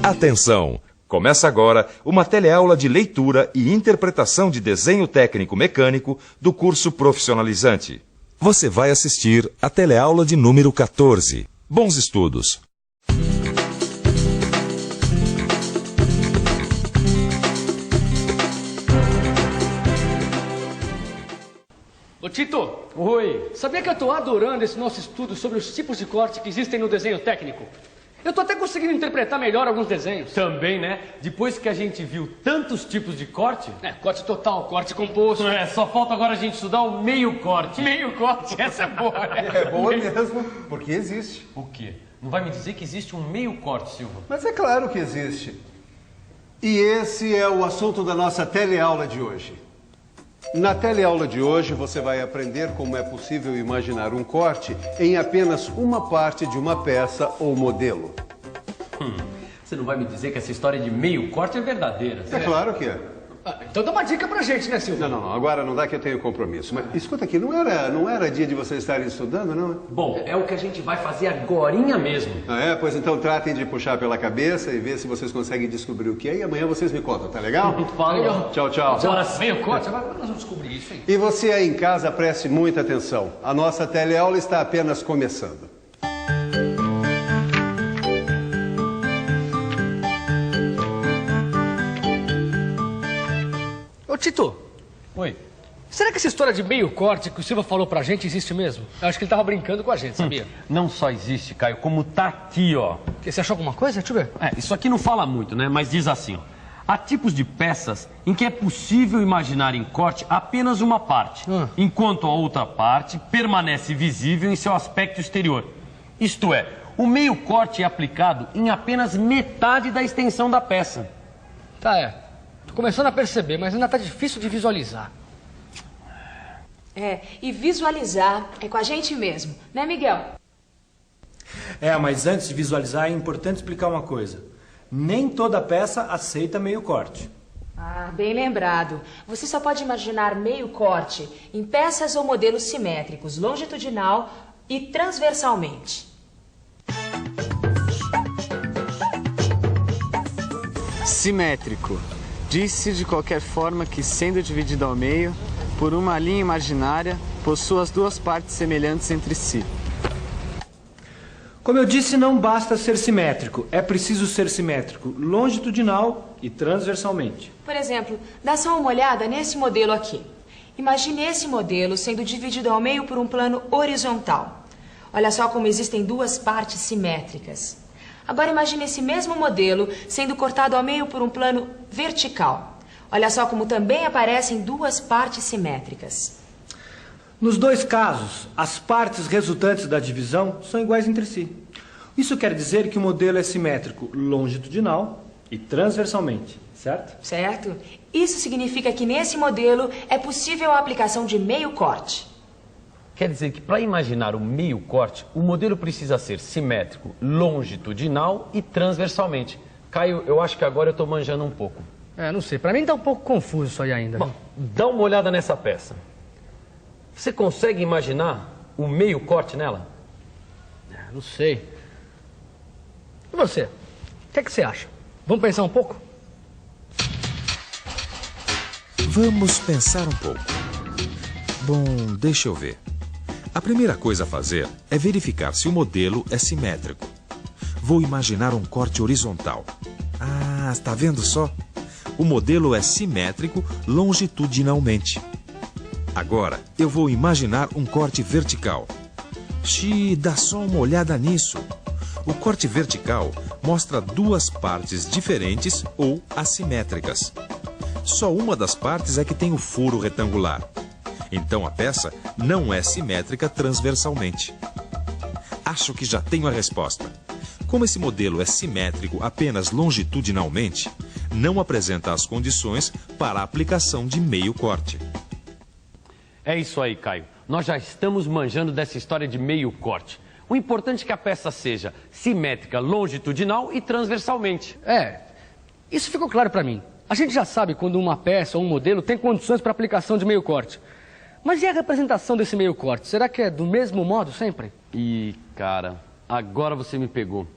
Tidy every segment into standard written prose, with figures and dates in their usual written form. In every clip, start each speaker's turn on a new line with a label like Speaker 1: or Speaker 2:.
Speaker 1: Atenção! Começa agora uma teleaula de leitura e interpretação de desenho técnico mecânico do curso profissionalizante. Você vai assistir a teleaula de número 14. Bons estudos!
Speaker 2: Ô Tito!
Speaker 3: Oi!
Speaker 2: Sabia que eu tô adorando esse nosso estudo sobre os tipos de corte que existem no desenho técnico? Eu tô até conseguindo interpretar melhor alguns desenhos.
Speaker 3: Também, né? Depois que a gente viu tantos tipos de corte...
Speaker 2: corte total, corte composto.
Speaker 3: Só falta agora a gente estudar o meio corte.
Speaker 2: Meio corte, essa é boa.
Speaker 4: É boa mesmo, porque existe.
Speaker 3: O quê? Não vai me dizer que existe um meio corte, Silva?
Speaker 4: Mas é claro que existe. E esse é o assunto da nossa teleaula de hoje. Na teleaula de hoje, você vai aprender como é possível imaginar um corte em apenas uma parte de uma peça ou modelo.
Speaker 3: Você não vai me dizer que essa história de meio corte é verdadeira?
Speaker 4: É claro que é.
Speaker 2: Então dá uma dica pra gente, né, Silvio?
Speaker 4: Não, agora não dá que eu tenho compromisso. Mas escuta aqui, não era dia de vocês estarem estudando, não?
Speaker 3: Bom, é o que a gente vai fazer agorinha mesmo.
Speaker 4: Pois então tratem de puxar pela cabeça e ver se vocês conseguem descobrir o que é. E amanhã vocês me contam, tá legal?
Speaker 3: Falou.
Speaker 4: Tchau.
Speaker 2: Agora meio corte, agora nós vamos descobrir isso aí.
Speaker 4: E você aí em casa, preste muita atenção. A nossa teleaula está apenas começando.
Speaker 2: Ô Tito!
Speaker 3: Oi.
Speaker 2: Será que essa história de meio corte que o Silva falou pra gente existe mesmo? Eu acho que ele tava brincando com a gente, sabia?
Speaker 3: Não só existe, Caio, como tá aqui, ó.
Speaker 2: Você achou alguma coisa? Deixa eu ver.
Speaker 3: Isso aqui não fala muito, né? Mas diz assim, ó. Há tipos de peças em que é possível imaginar em corte apenas uma parte, enquanto a outra parte permanece visível em seu aspecto exterior. Isto é, o meio corte é aplicado em apenas metade da extensão da peça.
Speaker 2: Tô começando a perceber, mas ainda tá difícil de visualizar.
Speaker 5: E visualizar é com a gente mesmo, né, Miguel?
Speaker 6: Mas antes de visualizar é importante explicar uma coisa. Nem toda peça aceita meio corte.
Speaker 5: Bem lembrado. Você só pode imaginar meio corte em peças ou modelos simétricos, longitudinal e transversalmente.
Speaker 7: Simétrico. Diz-se de qualquer forma que, sendo dividido ao meio, por uma linha imaginária, possua as duas partes semelhantes entre si.
Speaker 6: Como eu disse, não basta ser simétrico. É preciso ser simétrico longitudinal e transversalmente.
Speaker 5: Por exemplo, dá só uma olhada nesse modelo aqui. Imagine esse modelo sendo dividido ao meio por um plano horizontal. Olha só como existem duas partes simétricas. Agora imagine esse mesmo modelo sendo cortado ao meio por um plano vertical. Olha só como também aparecem duas partes simétricas.
Speaker 6: Nos dois casos, as partes resultantes da divisão são iguais entre si. Isso quer dizer que o modelo é simétrico longitudinal e transversalmente, certo?
Speaker 5: Certo. Isso significa que nesse modelo é possível a aplicação de meio corte.
Speaker 3: Quer dizer que para imaginar o meio corte, o modelo precisa ser simétrico, longitudinal e transversalmente. Caio, eu acho que agora eu estou manjando um pouco.
Speaker 2: Não sei. Pra mim tá um pouco confuso isso aí ainda.
Speaker 3: Bom, dá uma olhada nessa peça. Você consegue imaginar o meio corte nela?
Speaker 2: Não sei. E você? O que você acha? Vamos pensar um pouco?
Speaker 1: Vamos pensar um pouco. Bom, deixa eu ver. A primeira coisa a fazer é verificar se o modelo é simétrico. Vou imaginar um corte horizontal. Está vendo só? O modelo é simétrico longitudinalmente. Agora, eu vou imaginar um corte vertical. Dá só uma olhada nisso. O corte vertical mostra duas partes diferentes ou assimétricas. Só uma das partes é que tem o furo retangular. Então a peça não é simétrica transversalmente. Acho que já tenho a resposta. Como esse modelo é simétrico apenas longitudinalmente, não apresenta as condições para a aplicação de meio corte.
Speaker 3: É isso aí, Caio. Nós já estamos manjando dessa história de meio corte. O importante é que a peça seja simétrica longitudinal e transversalmente.
Speaker 2: Isso ficou claro pra mim. A gente já sabe quando uma peça ou um modelo tem condições para aplicação de meio corte. Mas e a representação desse meio corte? Será que é do mesmo modo sempre?
Speaker 3: Cara, agora você me pegou.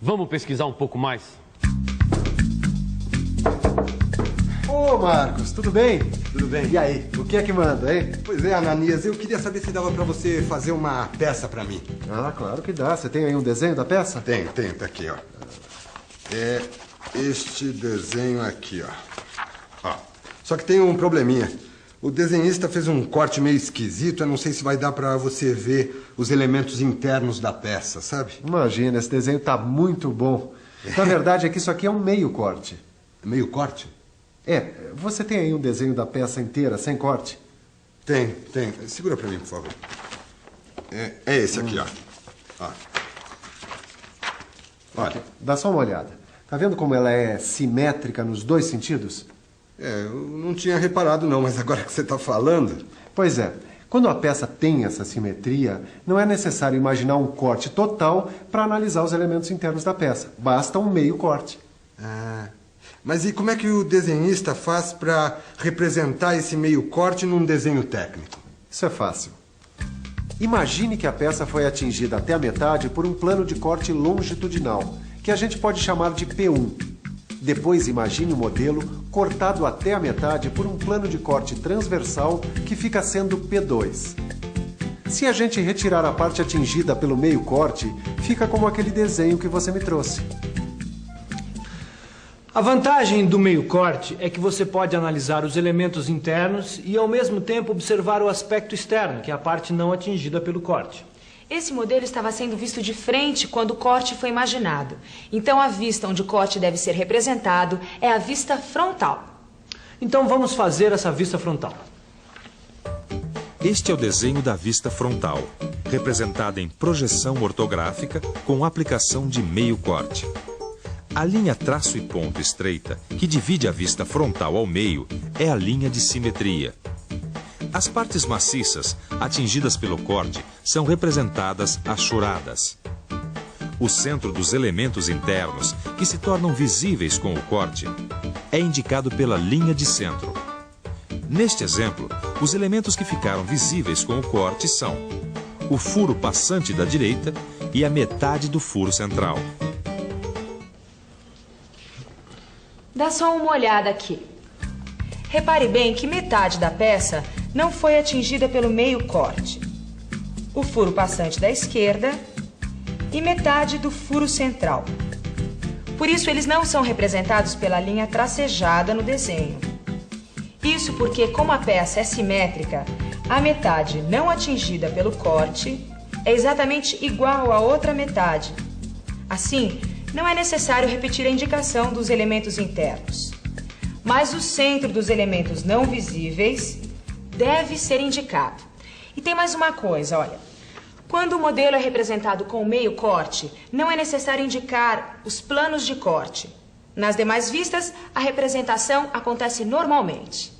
Speaker 3: Vamos pesquisar um pouco mais?
Speaker 8: Ô, Marcos, tudo bem?
Speaker 4: Tudo bem?
Speaker 8: E aí, o que é que manda, hein?
Speaker 4: Pois é, Ananias, eu queria saber se dava pra você fazer uma peça pra mim.
Speaker 8: Ah, claro que dá. Você tem aí um desenho da peça?
Speaker 4: Tenho, tá aqui, ó. É este desenho aqui, ó. Só que tem um probleminha. O desenhista fez um corte meio esquisito, eu não sei se vai dar pra você ver os elementos internos da peça, sabe?
Speaker 8: Imagina, esse desenho tá muito bom. Na verdade é que isso aqui é um meio corte.
Speaker 4: Meio corte?
Speaker 8: É, você tem aí um desenho da peça inteira, sem corte?
Speaker 4: Tem. Segura pra mim, por favor. É esse aqui, ó. Olha.
Speaker 8: Dá só uma olhada. Tá vendo como ela é simétrica nos dois sentidos?
Speaker 4: Eu não tinha reparado não, mas agora que você tá falando...
Speaker 8: Pois é. Quando a peça tem essa simetria, não é necessário imaginar um corte total para analisar os elementos internos da peça. Basta um meio corte.
Speaker 4: Mas e como é que o desenhista faz para representar esse meio corte num desenho técnico?
Speaker 8: Isso é fácil. Imagine que a peça foi atingida até a metade por um plano de corte longitudinal, que a gente pode chamar de P1. Depois imagine o modelo cortado até a metade por um plano de corte transversal que fica sendo P2. Se a gente retirar a parte atingida pelo meio corte, fica como aquele desenho que você me trouxe.
Speaker 6: A vantagem do meio corte é que você pode analisar os elementos internos e ao mesmo tempo observar o aspecto externo, que é a parte não atingida pelo corte.
Speaker 5: Esse modelo estava sendo visto de frente quando o corte foi imaginado. Então a vista onde o corte deve ser representado é a vista frontal.
Speaker 6: Então vamos fazer essa vista frontal.
Speaker 1: Este é o desenho da vista frontal, representada em projeção ortográfica com aplicação de meio corte. A linha traço e ponto estreita, que divide a vista frontal ao meio, é a linha de simetria. As partes maciças, atingidas pelo corte, são representadas achoradas. O centro dos elementos internos, que se tornam visíveis com o corte, é indicado pela linha de centro. Neste exemplo, os elementos que ficaram visíveis com o corte são o furo passante da direita e a metade do furo central.
Speaker 5: Dá só uma olhada aqui. Repare bem que metade da peça não foi atingida pelo meio corte. O furo passante da esquerda e metade do furo central. Por isso, eles não são representados pela linha tracejada no desenho. Isso porque, como a peça é simétrica, a metade não atingida pelo corte é exatamente igual à outra metade. Assim, não é necessário repetir a indicação dos elementos internos. Mas o centro dos elementos não visíveis deve ser indicado. E tem mais uma coisa, olha. Quando o modelo é representado com meio corte, não é necessário indicar os planos de corte. Nas demais vistas, a representação acontece normalmente.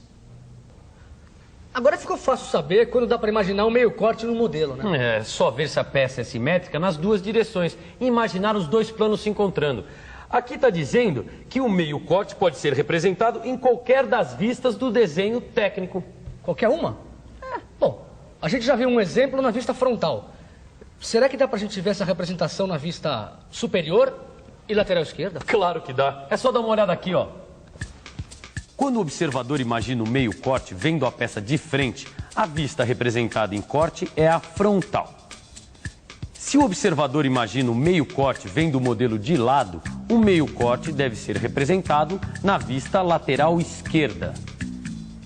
Speaker 2: Agora ficou fácil saber quando dá para imaginar um meio corte no modelo, né?
Speaker 3: É só ver se a peça é simétrica nas duas direções e imaginar os dois planos se encontrando. Aqui está dizendo que o meio corte pode ser representado em qualquer das vistas do desenho técnico.
Speaker 2: Qualquer uma? Bom, a gente já viu um exemplo na vista frontal. Será que dá pra gente ver essa representação na vista superior e lateral esquerda?
Speaker 3: Claro que dá. É só dar uma olhada aqui, ó. Quando o observador imagina o meio corte vendo a peça de frente, a vista representada em corte é a frontal. Se o observador imagina o meio corte vendo o modelo de lado, o meio corte deve ser representado na vista lateral esquerda.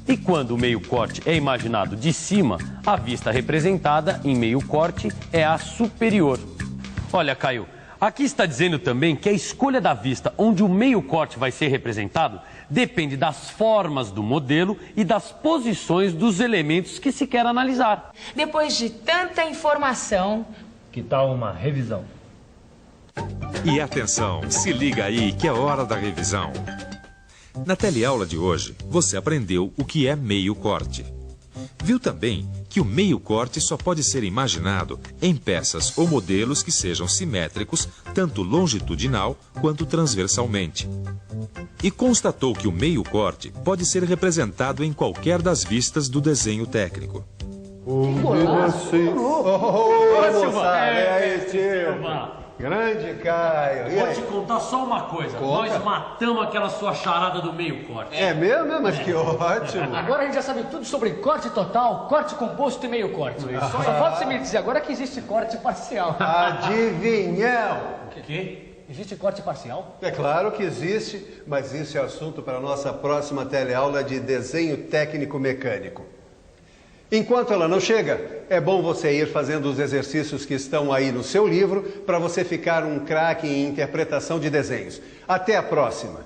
Speaker 3: E quando o meio corte é imaginado de cima, a vista representada em meio corte é a superior. Olha, Caio, aqui está dizendo também que a escolha da vista onde o meio corte vai ser representado depende das formas do modelo e das posições dos elementos que se quer analisar.
Speaker 5: Depois de tanta informação...
Speaker 6: Que tal uma revisão?
Speaker 1: E atenção, se liga aí que é hora da revisão. Na teleaula de hoje, você aprendeu o que é meio corte. Viu também que o meio corte só pode ser imaginado em peças ou modelos que sejam simétricos, tanto longitudinal quanto transversalmente. E constatou que o meio corte pode ser representado em qualquer das vistas do desenho técnico.
Speaker 4: Grande Caio. E
Speaker 3: Vou
Speaker 4: aí?
Speaker 3: te contar só uma coisa.
Speaker 4: Conta.
Speaker 3: Nós matamos aquela sua charada do meio corte.
Speaker 4: É mesmo? Mas que ótimo.
Speaker 2: Agora a gente já sabe tudo sobre corte total, corte composto e meio corte. Só falta você me dizer agora que existe corte parcial.
Speaker 4: Adivinhão.
Speaker 3: O quê?
Speaker 2: Existe corte parcial?
Speaker 4: É claro que existe, mas isso é assunto para a nossa próxima teleaula de desenho técnico mecânico. Enquanto ela não chega, é bom você ir fazendo os exercícios que estão aí no seu livro para você ficar um craque em interpretação de desenhos. Até a próxima!